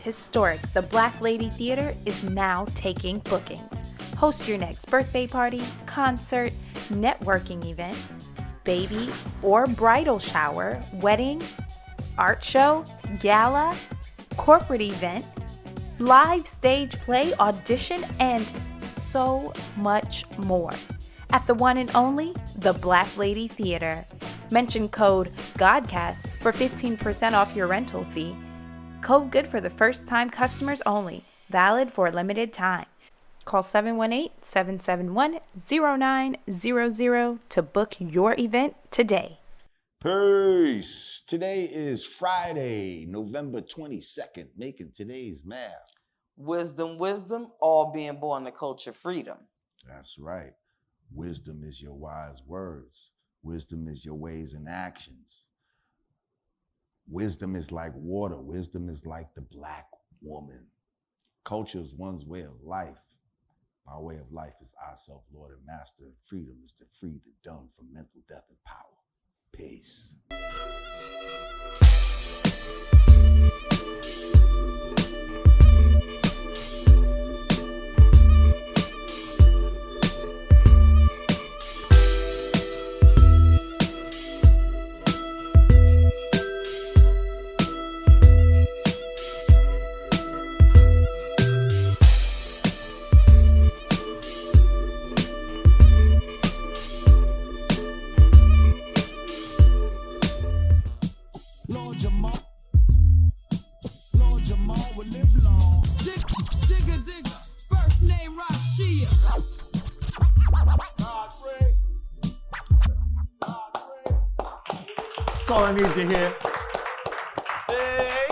Historic The Black Lady Theater is now taking bookings. Host your next birthday party, concert, networking event, baby or bridal shower, wedding, art show, gala, corporate event, live stage play, audition, and so much more. At the one and only The Black Lady Theater. Mention code GODCAST for 15% off your rental fee. Code good for the first-time customers only. Valid for a limited time. Call 718-771-0900 to book your event today. Peace. Today is Friday, November 22nd, making today's math. Wisdom, all being born to culture freedom. That's right. Wisdom is your wise words. Wisdom is your ways and actions. Wisdom is like water. Wisdom is like the black woman. Culture is one's way of life. Our way of life is our self, Lord and Master. Freedom is to free the dumb from mental death and power. Peace. All I need to hear. Hey.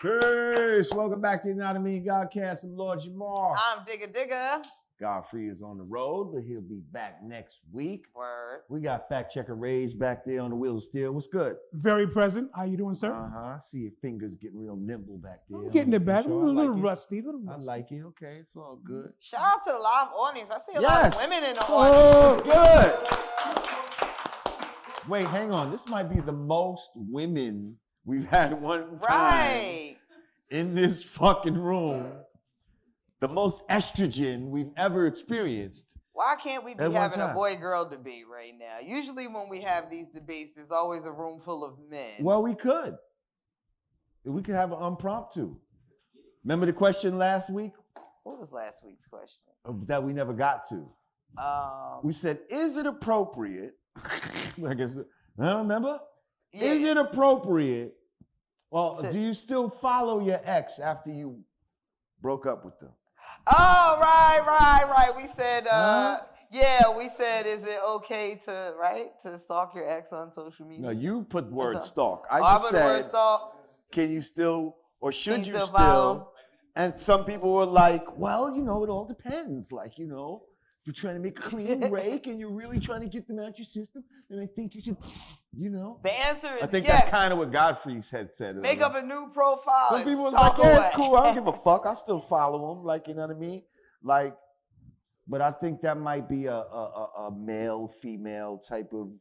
Peace. Welcome back to Yanadameen Godcast. I'm Lord Jamar. I'm Digga. Godfrey is on the road, but he'll be back next week. Word. We got Fact Checker Rage back there on the wheel of steel. What's good? Very present. How you doing, sir? I see your fingers getting real nimble back there. I'm getting it back. Sure. A little rusty. I like it. Okay, it's all good. Shout out to the live audience. I see a lot of women in the audience. audience. Good. Wait, hang on. This might be the most women we've had one time in this fucking room. The most estrogen we've ever experienced. Why can't we be having a boy-girl debate right now? Usually when we have these debates, there's always a room full of men. Well, we could. We could have an impromptu. Remember the question last week? What was last week's question? That we never got to. We said, is it appropriate? I guess, I don't remember. Yeah. Is it appropriate? Well, do you still follow your ex after you broke up with them? Oh, right. We said, we said, is it okay to stalk your ex on social media? No, you put the word stalk. I just said, word stalk. Can you still, or should you still? And some people were like, well, it all depends. Like, if you're trying to make a clean rake and you're really trying to get them out your system, then I think you should, The answer is I think yes. that's kind of what Godfrey had said. Make up a new profile. Some people was like, yeah, it's cool. I don't give a fuck. I still follow them. Like, you know what I mean? Like, but I think that might be a male, female type of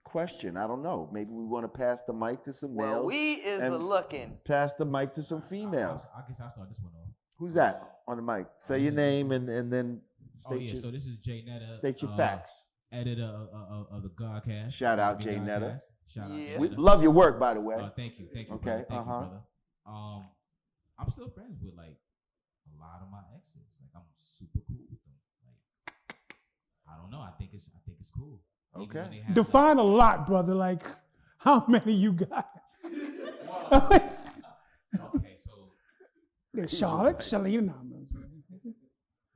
question. I don't know. Maybe we want to pass the mic to some males. Well, we is looking. Pass the mic to some females. I guess I'll start this one off. Who's that on the mic? Say your name and then so this is Jay Netta. State your facts. Editor of the Godcast. Shout out Jay Netta. Shout out. We love your work, by the way. Thank you. Okay. Brother. Thank you, brother. I'm still friends with like a lot of my exes. Like I'm super cool with them. Like I don't know. I think it's cool. Okay. Define a lot, brother. Like how many you got? Okay, so there's Charlotte, Selena.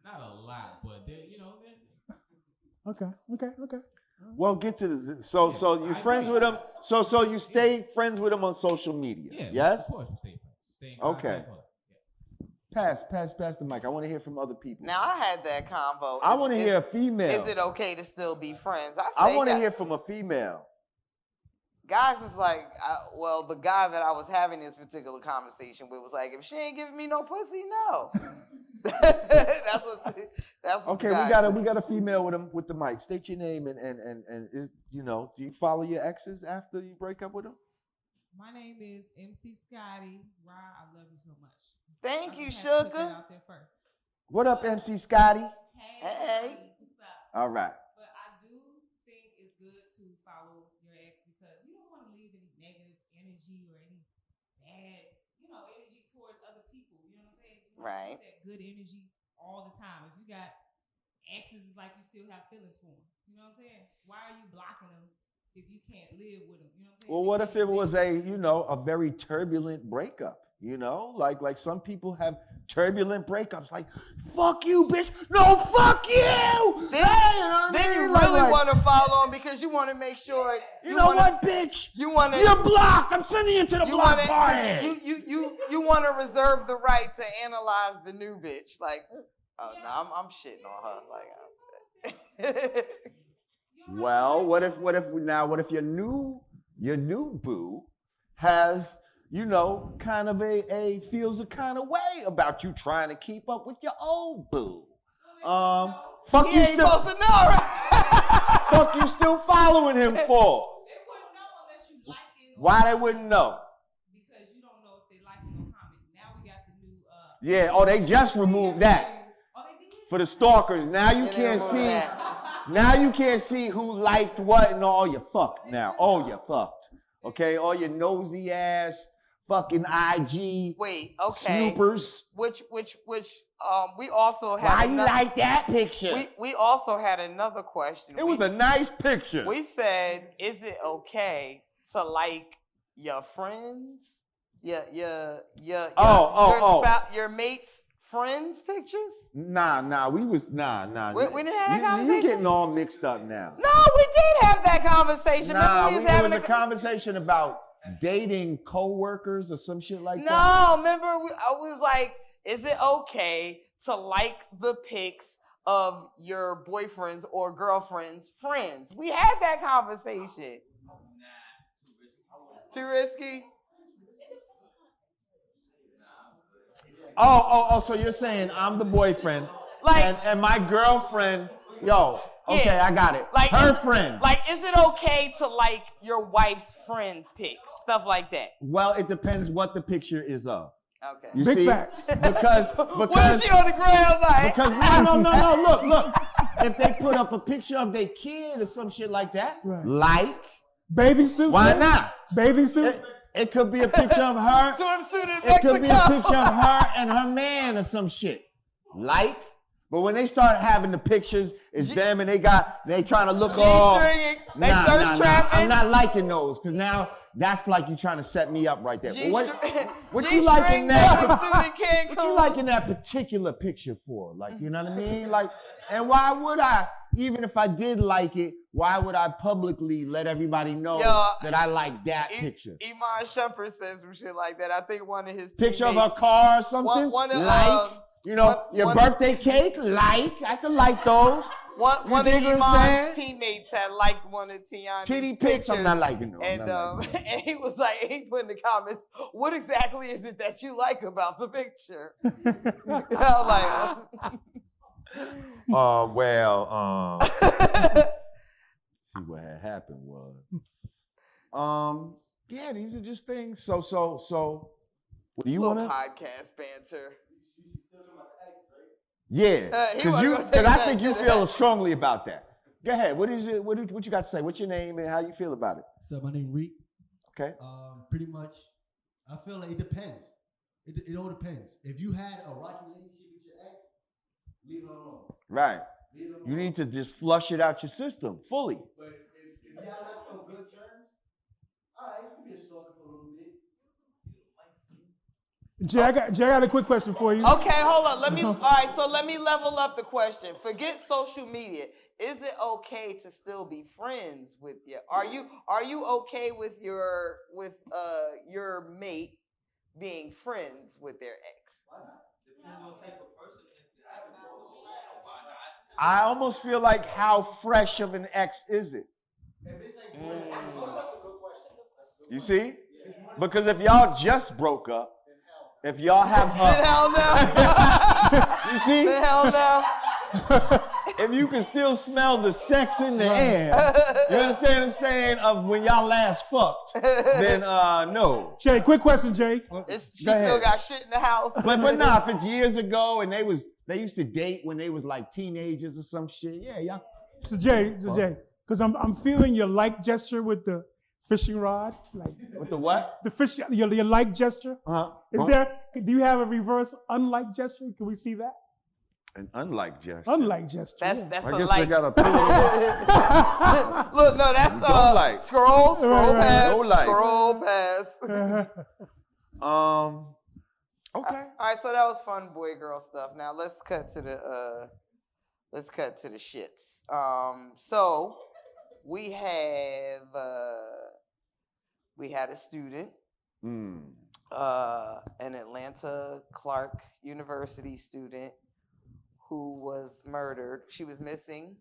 Not a lot, but they're. Okay. Well, get to the so you friends with them. So you stay friends with them on social media. Yeah. Yes. Of course, we stay friends. Okay. Pass the mic. I want to hear from other people. Now I had that convo. I want to hear a female. Is it okay to still be friends? I want to hear from a female. guys is like, well, the guy that I was having this particular conversation with was like, if she ain't giving me no pussy, no. That's what. Okay, the we guy got a female with the mic. State your name and is do you follow your exes after you break up with them? My name is MC Scotty. Rah, I love you so much. Thank you, Put that sugar. out there first. What up, MC Scotty? Hey. What's up? All right. But I do think it's good to follow your ex because you don't want to leave any negative energy or any bad, energy towards other people. You know what I'm saying? You want to keep that good energy all the time. If you got exes, it's like you still have feelings for them. You know what I'm saying? Why are you blocking them if you can't live with them? You know what I'm saying? Well, what if it was a very turbulent breakup? Like some people have turbulent breakups. Like, fuck you, bitch. No, fuck you. Then you really want to follow them because you want to make sure. You know what, bitch? You're blocked. I'm sending you to the block party. You want to reserve the right to analyze the new bitch. Like, oh no, I'm shitting on her. Like, well, what if your new boo has kind of feels a kind of way about you trying to keep up with your old boo? Fuck you ain't supposed to know, right? Fuck you still following him for? They wouldn't know unless you like it. Why they wouldn't know? Because you don't know if they like it or comment. Now we got the new. Yeah. Oh, they just removed that. Oh, they did? For the stalkers. Now you can't see. Now you can't see who liked what and all. You're fucked now. Oh, you're fucked. Okay. All your nosy ass. Fucking IG. Wait, okay. Snoopers. Which we also had. Why you like that picture? We also had another question. It was a nice picture. We said, is it okay to like your friends? Your mate's friends' pictures? Nah. We didn't have that conversation. You getting all mixed up now. No, we did have that conversation. Nah, it was a conversation about dating co-workers or some shit like that. No, remember I was like, is it okay to like the pics of your boyfriend's or girlfriend's friends? We had that conversation. Too risky? Oh, so you're saying I'm the boyfriend and my girlfriend, okay, I got it. Like her friend. Like, is it okay to like your wife's friends' pics? Stuff like that. Well, it depends what the picture is of. Okay. You Big see? facts. Because what is she on the ground like? Because no, look. If they put up a picture of their kid or some shit like that, right. Bathing suit? Why not? Bathing suit? It could be a picture of her. Swimsuit in Mexico. It could be a picture of her and her man or some shit. But when they start having the pictures, it's them and they trying to look all. Nah. I'm not liking those because now that's like you trying to set me up right there. What you liking that? What you liking that particular picture for? Like, you know what I mean? Like, and why would I? Even if I did like it, why would I publicly let everybody know that I like that picture? Iman Shumpert says some shit like that. I think one of his picture of a car or something. Your birthday cake. I can like those. One of Iman's teammates had liked one of Tiana's titty pics. I'm not liking those. And he was like, he put in the comments, what exactly is it that you like about the picture? I was like, see what had happened was, these are just things. So, what do you want to? Podcast banter. Yeah, because I think you feel strongly about that. Go ahead. What you got to say? What's your name and how you feel about it? So my name Reek. Okay. Pretty much, I feel like it depends. It all depends. If you had a rocky relationship with your ex, leave it alone. Right. You need to just flush it out your system fully. But if y'all not on good terms, all right, you can be a stalker for a little bit. Jay, I got a quick question for you. Okay, hold on. All right, so let me level up the question. Forget social media. Is it okay to still be friends with you? Are you okay with your mate being friends with their ex? Why not? Depends on the type of person. I almost feel like how fresh of an ex is it? If it's like, that's a good question. You see? Because if y'all just broke up, if y'all have Then hell no. you see? Then hell no. If you can still smell the sex in the air, you understand what I'm saying? Of when y'all last fucked, then no. Jay, quick question, Jay. She still got shit in the house. But nah, if it's years ago and they used to date when they was like teenagers or some shit, yeah, y'all. So Jay, because I'm feeling your like gesture with the fishing rod, like With the what? the fish, your like gesture. Uh-huh. Do you have a reverse unlike gesture? Can we see that? An unlike gesture. Unlike gesture. That's yeah. that's I the guess like. they got a pillow. Look, no, that's Don't like. scroll Right. past, Don't like. scroll past. Okay. All right, so that was fun boy girl stuff. Now let's cut to the shits. So we had a student, an Atlanta Clark University student who was murdered. She was missing,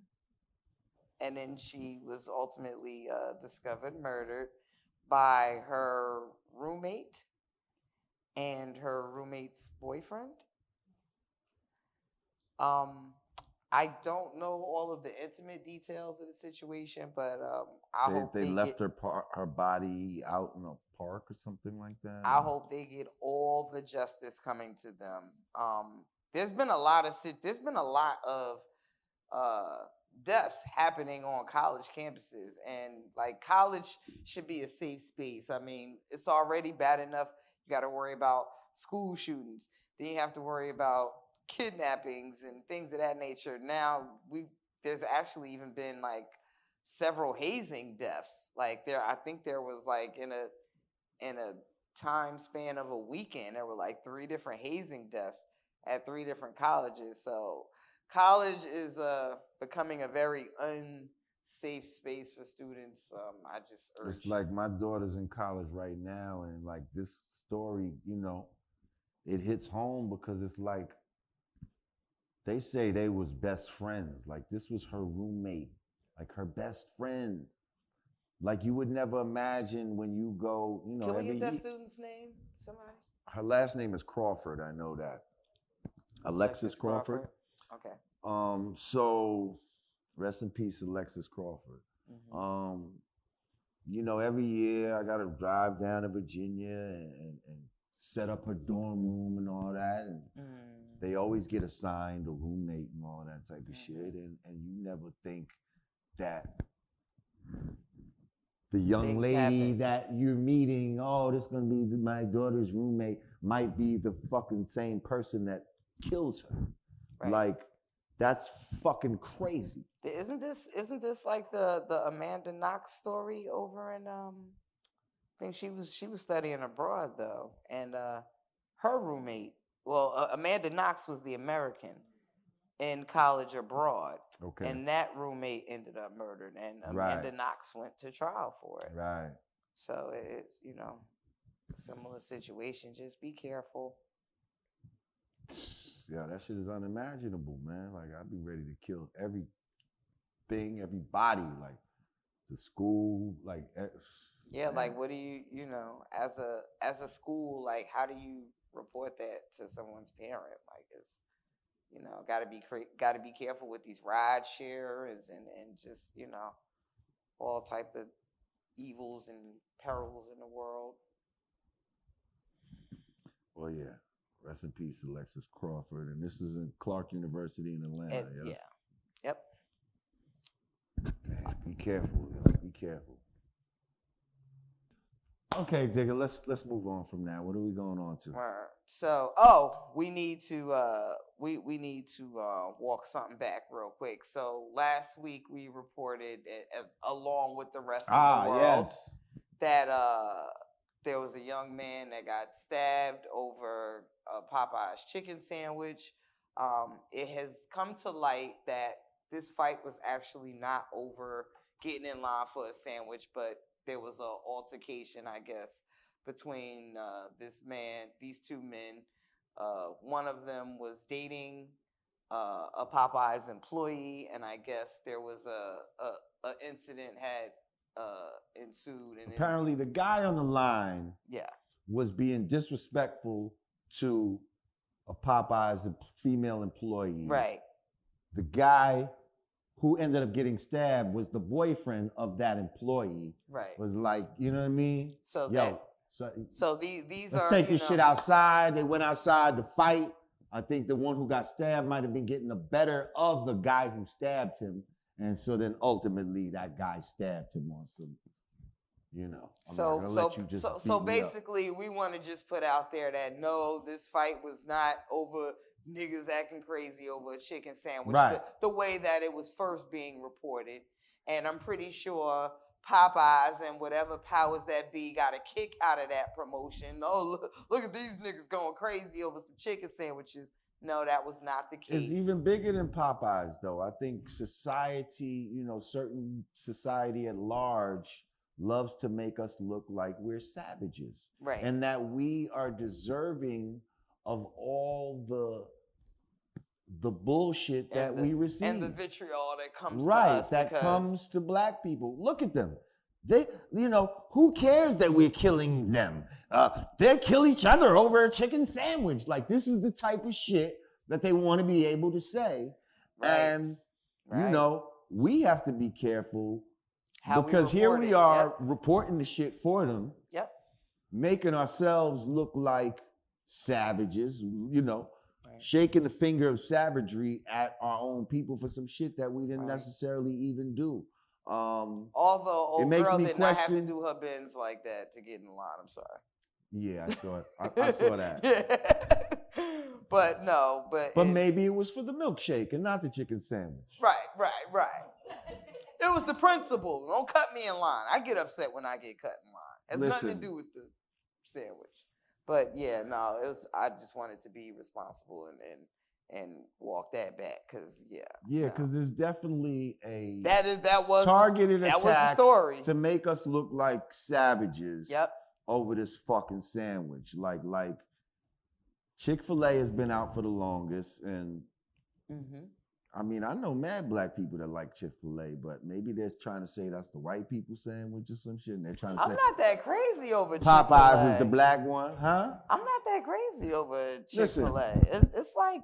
and then she was ultimately discovered murdered by her roommate and her roommate's boyfriend. I don't know all of the intimate details of the situation, but I hope they left her body out in a park or something like that. I hope they get all the justice coming to them. There's been a lot of deaths happening on college campuses, and like college should be a safe space. I mean, it's already bad enough. You got to worry about school shootings. Then you have to worry about kidnappings and things of that nature. Now there's actually even been like several hazing deaths. Like I think there was like in a time span of a weekend, there were like 3 different hazing deaths at 3 different colleges. So college is becoming a very unsafe space for students. I just urge. It's like my daughter's in college right now, and like this story, it hits home because it's like they say they was best friends. Like this was her roommate, like her best friend. Like you would never imagine when you go, Can we get that student's name? Somebody? Her last name is Crawford. I know that. Alexis Crawford. Okay. So rest in peace, Alexis Crawford. Mm-hmm. Every year I gotta drive down to Virginia and set up her dorm room and all that, and they always get assigned a roommate and all that type of shit, and you never think that the young lady that you're meeting, this is gonna be my daughter's roommate, might be the fucking same person that kills her. Right. Like, that's fucking crazy. Isn't this like the Amanda Knox story over in I think she was studying abroad though, and her roommate, Amanda Knox was the American in college abroad. Okay. And that roommate ended up murdered, and Amanda Knox went to trial for it. Right. So it's similar situation. Just be careful. Yeah, that shit is unimaginable, man. Like I'd be ready to kill everything, everybody, like the school, like. Yeah, like what do you as a school, like how do you report that to someone's parent? Like it's got to be careful with these ride shares and just all type of evils and perils in the world. Well, yeah. Rest in peace, Alexis Crawford. And this is in Clark University in Atlanta. Yeah. Yep. Man, be careful. Be careful. Okay, Digga, let's move on from that. What are we going on to? All right. So, we need to walk something back real quick. So last week we reported, along with the rest of the world, that there was a young man that got stabbed over Popeye's chicken sandwich. It has come to light that this fight was actually not over getting in line for a sandwich, but there was an altercation, I guess, between these 2 men. One of them was dating a Popeye's employee, and I guess there was a incident had ensued. And apparently the guy on the line was being disrespectful to a Popeye's female employee. Right. The guy who ended up getting stabbed was the boyfriend of that employee. Right. Was like, you know what I mean? So these let's are, take this shit outside. They went outside to fight. I think the one who got stabbed might have been getting the better of the guy who stabbed him. And so then ultimately that guy stabbed him on some, you know. So basically we want to just put out there that no, this fight was not over niggas acting crazy over a chicken sandwich. Right. The way that it was first being reported. And I'm pretty sure Popeyes and whatever powers that be got a kick out of that promotion. Oh, look at these niggas going crazy over some chicken sandwiches. No, that was not the case. It's even bigger than Popeyes, though. I think society, you know, certain society at large loves to make us look like we're savages. Right. And that we are deserving of all the bullshit that we receive. And the vitriol that comes to us. Right, that comes to black people. Look at them. They, you know, who cares that we're killing them? They kill each other over a chicken sandwich. Like, this is the type of shit that they want to be able to say. Right. And, you know, we have to be careful because here we are reporting the shit for them. Yep. Making ourselves look like savages, you know. Shaking the finger of savagery at our own people for some shit that we didn't necessarily even do. Although old girl did not have to do her bins like that to get in line. I'm sorry. Yeah, I saw it. I saw that. Yeah. But no, but maybe it was for the milkshake and not the chicken sandwich. Right. It was the principle. Don't cut me in line. I get upset when I get cut in line. It has nothing to do with the sandwich. But yeah, no, it was. I just wanted to be responsible and walk that back because because there's definitely a that was targeted that attack was the story to make us look like savages. Yep. Over this fucking sandwich, like Chick-fil-A has been out for the longest, and I mean I know mad black people that like Chick-fil-A, but maybe they're trying to say that's the white people sandwich or some shit, and they're trying to say I'm not that crazy over Popeyes Chick-fil-A. is the black one, huh? I'm not that crazy over Chick-fil-A. It's like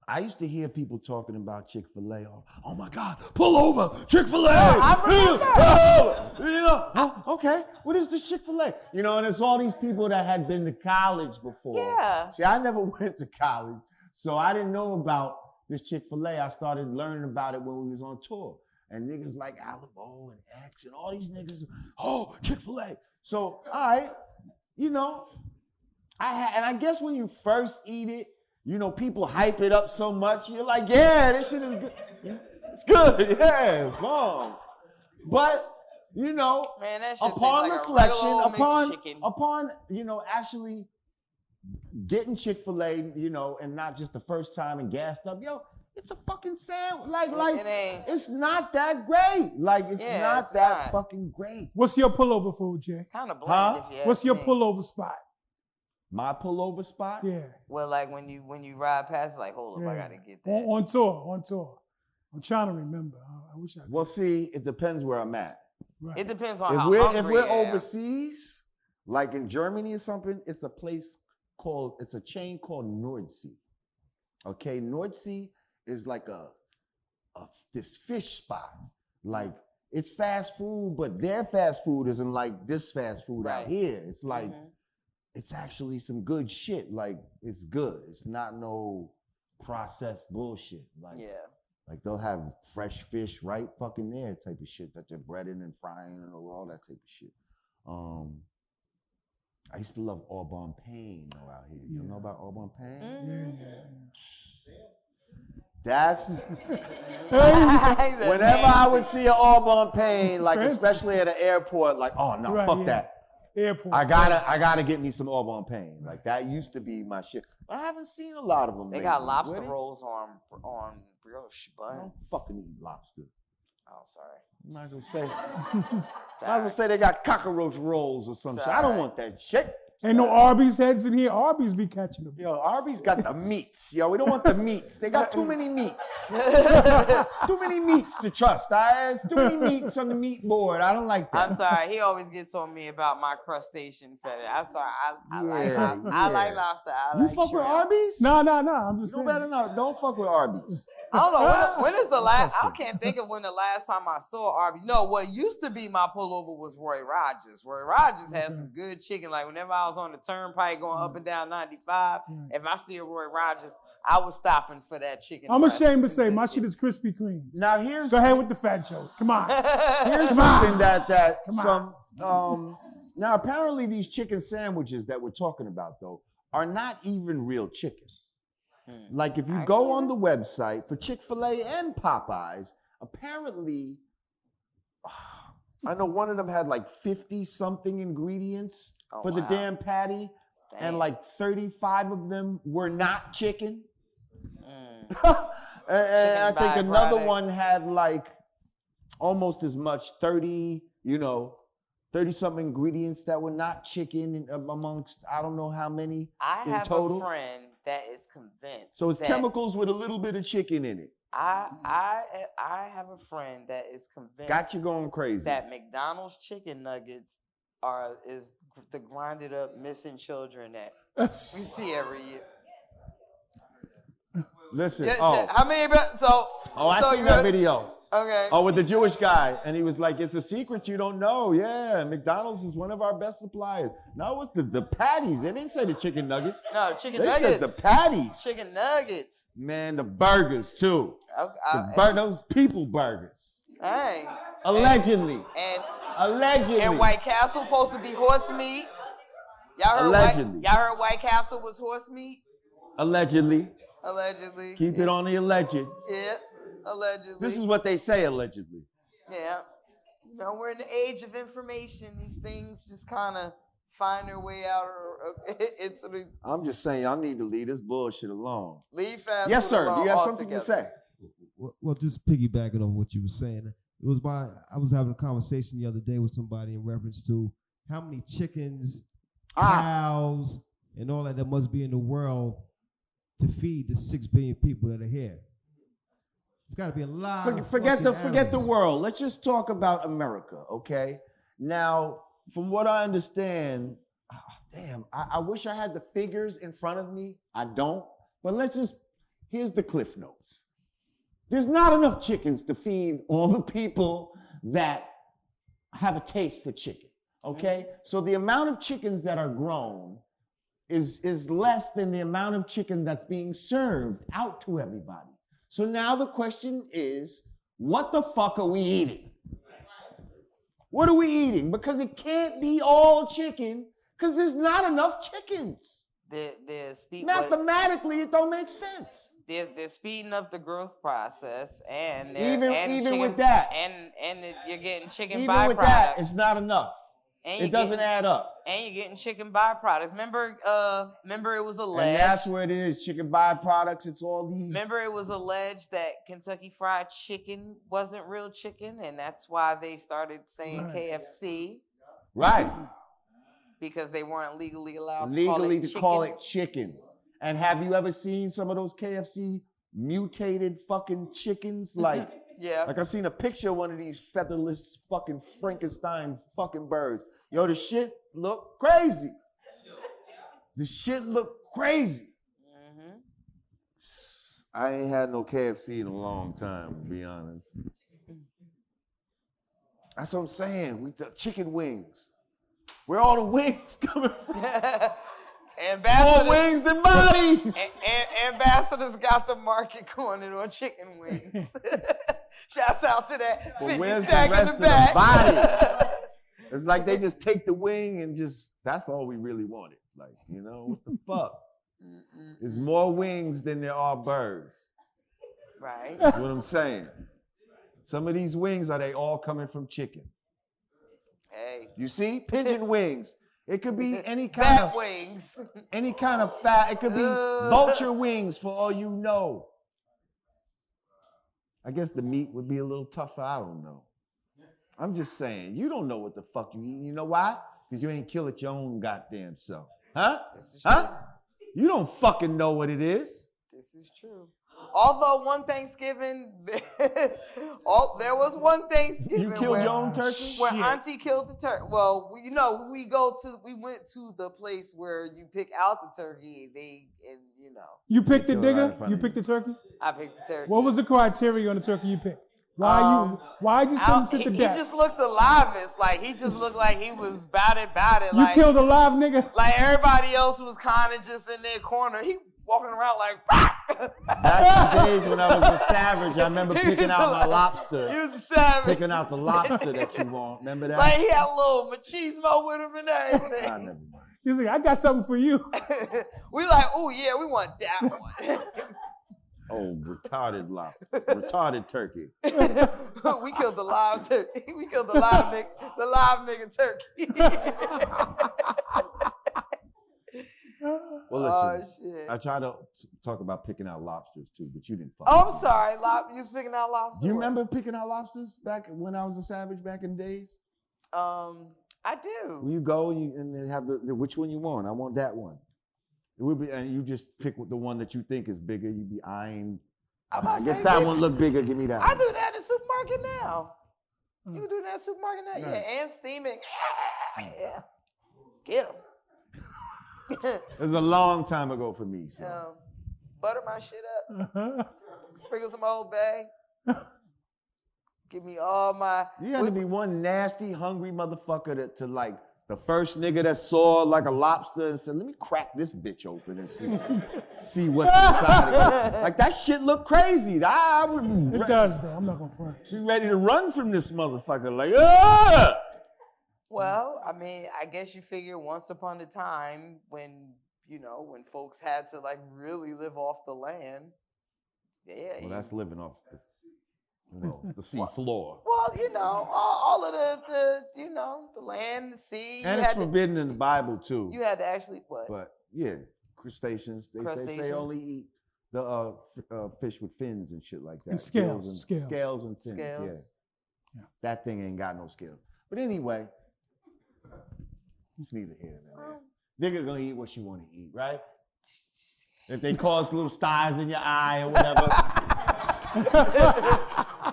I used to hear people talking about Chick-fil-A. Oh my God, pull over, Chick-fil-A! I remember. You know, okay, what is this Chick-fil-A? You know, and it's all these people that had been to college before. Yeah. See, I never went to college, so I didn't know about this Chick-fil-A. I started learning about it when we was on tour. And niggas like Alamo and X and all these niggas, oh, Chick-fil-A. So, all right, you know, and I guess when you first eat it, you know, people hype it up so much. You're like, yeah, this shit is good. It's good, yeah, it's bomb. But, you know, man, that shit upon like reflection, upon, you know, actually getting Chick-fil-A, you know, and not just the first time and gassed up, yo, it's a fucking sandwich. Like, it's not that great. Like, it's not that fucking great. What's your pullover food, Jay? Kind of bland, if you ask What's your me. pullover spot? My pullover spot? Yeah. Well, like when you ride past, like, hold up, I gotta get that. On tour. I'm trying to remember. I wish I could. Well, see, it depends where I'm at. Right. It depends on if we're overseas, like in Germany or something, it's a chain called Nordsee. Okay, Nordsee is like this fish spot. Like, it's fast food, but their fast food isn't like this fast food out here. It's like it's actually some good shit. Like, it's good. It's not no processed bullshit. Like, like they'll have fresh fish right fucking there type of shit that they're breading and frying and all that type of shit. I used to love Au Bon Pain though out here. You know about Au Bon Pain? That's whenever I would see an Au Bon Pain, like especially at an airport, like, oh no, fuck that. Airport. I gotta get me some Au Bon Pain. Like, that used to be my shit. I haven't seen a lot of them. They got lobster rolls on brioche bun. I don't fucking eat lobster. Oh, sorry. Might as well say they got cockroach rolls or some shit. I don't want that shit. Ain't no Arby's heads in here. Arby's be catching them. Yo, Arby's got the meats. Yo, we don't want the meats. They got too many meats. Too many meats to trust. There's too many meats on the meat board. I don't like that. I'm sorry. He always gets on me about my crustacean fetish. I'm sorry. I like lobster. I You like fuck shrimp. with Arby's? No. I'm just No saying. better not. Don't fuck with Arby's. I don't know. When is the last? I can't think of when the last time I saw Arby's. No, what used to be my pullover was Roy Rogers. Roy Rogers had some good chicken. Like whenever I was on the turnpike going up and down 95, if I see a Roy Rogers, I was stopping for that chicken. I'm ashamed to say my shit is Krispy Kreme. Now Go ahead with the fat jokes. Come on. Here's something now apparently these chicken sandwiches that we're talking about though are not even real chicken. Like if you go on the website for Chick-fil-A and Popeyes, apparently I know one of them had like 50 something ingredients for the damn patty and like 35 of them were not chicken. and I think another one had like almost as much 30 something ingredients that were not chicken amongst I don't know how many I in have total. a friend that is convinced. So it's chemicals with a little bit of chicken in it. I have a friend that is convinced. Got you going crazy. That McDonald's chicken nuggets is the grinded up missing children that we see every year. Listen, how many? I seen that video. Okay. Oh, with the Jewish guy, and he was like, "It's a secret you don't know." Yeah, McDonald's is one of our best suppliers. No, it's the patties. They didn't say the chicken nuggets. No, chicken nuggets. They said the patties. Chicken nuggets. Man, the burgers too. Those people burgers. Hey. Allegedly. Allegedly. And White Castle supposed to be horse meat. Y'all heard White Castle was horse meat? Allegedly. Allegedly. Keep it on the alleged. Yeah. Allegedly. This is what they say allegedly. Yeah. You know, we're in the age of information. These things just kind of find their way out into the... I'm just saying, y'all need to leave this bullshit alone. Leave fast Yes, sir. alone Do you have altogether. something to say? Well, just piggybacking on what you were saying. I was having a conversation the other day with somebody in reference to how many chickens, cows, and all that there must be in the world to feed the 6 billion people that are here. It's got to be a lot. Forget the world. Let's just talk about America, okay? Now, from what I understand, I wish I had the figures in front of me. I don't. But here's the Cliff Notes. There's not enough chickens to feed all the people that have a taste for chicken, okay? So the amount of chickens that are grown is less than the amount of chicken that's being served out to everybody. So now the question is, what the fuck are we eating? What are we eating? Because it can't be all chicken because there's not enough chickens. Mathematically, it don't make sense. They're speeding up the growth process, and even with that, and you're getting chicken even byproducts. With that, it's not enough. It doesn't add up. And you're getting chicken byproducts. Remember it was alleged. And that's where it is, chicken byproducts. It's all these. Remember it was alleged that Kentucky Fried Chicken wasn't real chicken, and that's why they started saying KFC. Right. Because they weren't legally allowed to call it chicken. And have you ever seen some of those KFC mutated fucking chickens? Like, like I seen a picture of one of these featherless fucking Frankenstein fucking birds. Yo, the shit look crazy. The shit look crazy. Mm-hmm. I ain't had no KFC in a long time, to be honest. That's what I'm saying. Chicken wings. Where all the wings coming from? More wings than bodies. Ambassadors got the market cornered on chicken wings. Shouts out to that 50 stack in the back. Body? It's like they just take the wing and that's all we really wanted. Like, what the fuck? There's more wings than there are birds. Right. That's what I'm saying. Some of these wings, are they all coming from chicken? Hey. You see? Pigeon wings. It could be any kind of wings. Any kind of fat. It could be vulture wings for all you know. I guess the meat would be a little tougher. I don't know. I'm just saying. You don't know what the fuck you eat. You know why? Because you ain't kill it your own goddamn self. Huh? Huh? You don't fucking know what it is. This is true. Although one Thanksgiving, there was one Thanksgiving. You killed your own turkey? Where Auntie killed the turkey. Well, we went to the place where you pick out the turkey. You picked it, Digga? You picked the turkey? I picked the turkey. What was the criteria on the turkey you picked? Why'd you solicit the death? He just looked the livest. Like, he just looked like he was about it. You like, killed a live nigga? Like, everybody else was kind of just in their corner. He walking around like, back in the days when I was a savage, I remember picking out my lobster. He was a savage. Picking out the lobster that you want. Remember that? Like, he had a little machismo with him and everything. I never mind. He's like, I got something for you. We like, oh yeah, we want that one. Oh, retarded lobster. Retarded turkey. We killed the live turkey. We killed the live nigga turkey. Well, listen, I try to talk about picking out lobsters too, but you didn't. I'm sorry, you was picking out lobsters. Do you remember picking out lobsters back when I was a savage back in the days? I do. When you go and they have the which one you want. I want that one. It would be, and you just pick the one that you think is bigger. You be eyeing. I guess that one look bigger. Give me that. I do that in the supermarket now. You can do that in the supermarket now. Yeah, and steaming. Yeah, get them. It was a long time ago for me. So. Butter my shit up. Sprinkle some Old Bay. Give me all my. You got to be one nasty, hungry motherfucker to like the first nigga that saw like a lobster and said, "Let me crack this bitch open and see what's inside of it." Like that shit look crazy. I would. It does though. I'm not gonna front. Be ready to run from this motherfucker. Like, ah! Well, I mean, I guess you figure once upon a time when folks had to like really live off the land. Yeah. Well, that's living off the sea floor. Well, all of the land, the sea. And it's forbidden in the Bible too. You had to actually what? But yeah, crustaceans. They say only eat the fish with fins and shit like that. And scales and fins. Scales. Yeah. That thing ain't got no scales. But anyway. It's neither here nor there. Nigga gonna eat what she want to eat, right? If they cause little stars in your eye or whatever,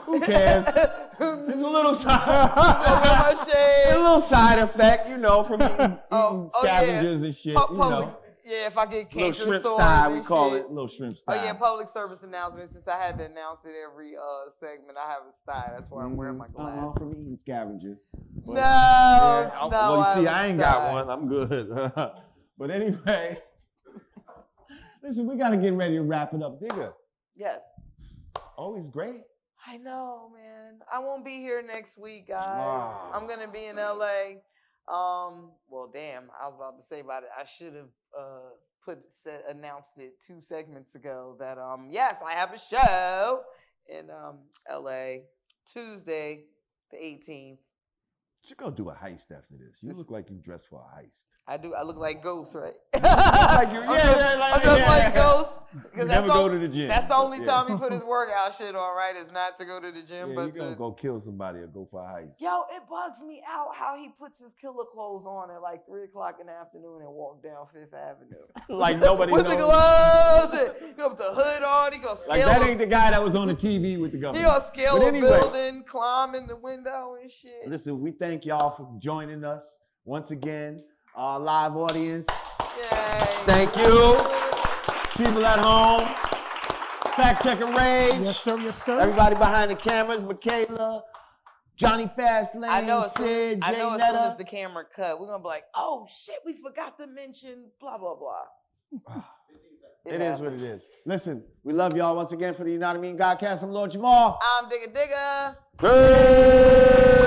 who cares? It's a little side effect, from eating scavengers and shit. Yeah, if I get cancer little shrimp sores style, we and call shit. it little shrimp style. Oh yeah, public service announcement. Since I had to announce it every segment, I have a style. That's why I'm wearing my glasses. From eating scavengers. But, no. Well, you see, I ain't got one. I'm good. But anyway, listen, we gotta get ready to wrap it up, Digga. Yes. Always great. I know, man. I won't be here next week, guys. Wow. I'm gonna be in LA. Well, damn, I was about to say about it. I should have announced it 2 segments ago that yes, I have a show in LA Tuesday the 18th. You should go do a heist after this. You look like you dressed for a heist. I do. I look like Ghost, right? I'm just like Ghost. You never go to the gym. That's the only time he put his workout shit on, right? Is not to go to the gym, but you gonna go kill somebody or go for a heist. Yo, it bugs me out how he puts his killer clothes on at like 3:00 in the afternoon and walk down 5th Avenue. Like nobody knows. With the gloves, he got the hood on. He goes scale. Like that ain't the guy that was on the TV with the government. He gonna scale a building, climb in the window and shit. Listen, we thank y'all for joining us once again. Our live audience. Yay. Thank you. People at home. Fact Checker Rage. Yes, sir. Yes, sir. Everybody behind the cameras. Michaela. Johnny Fastlane. Sid. I know Jay as Netta. soon as the camera cut, we're going to be like, oh, shit, we forgot to mention blah, blah, blah. It is what it is. Listen, we love y'all once again for the Yanadameen Godcast. I'm Lord Jamar. I'm Digga Digga. Peace.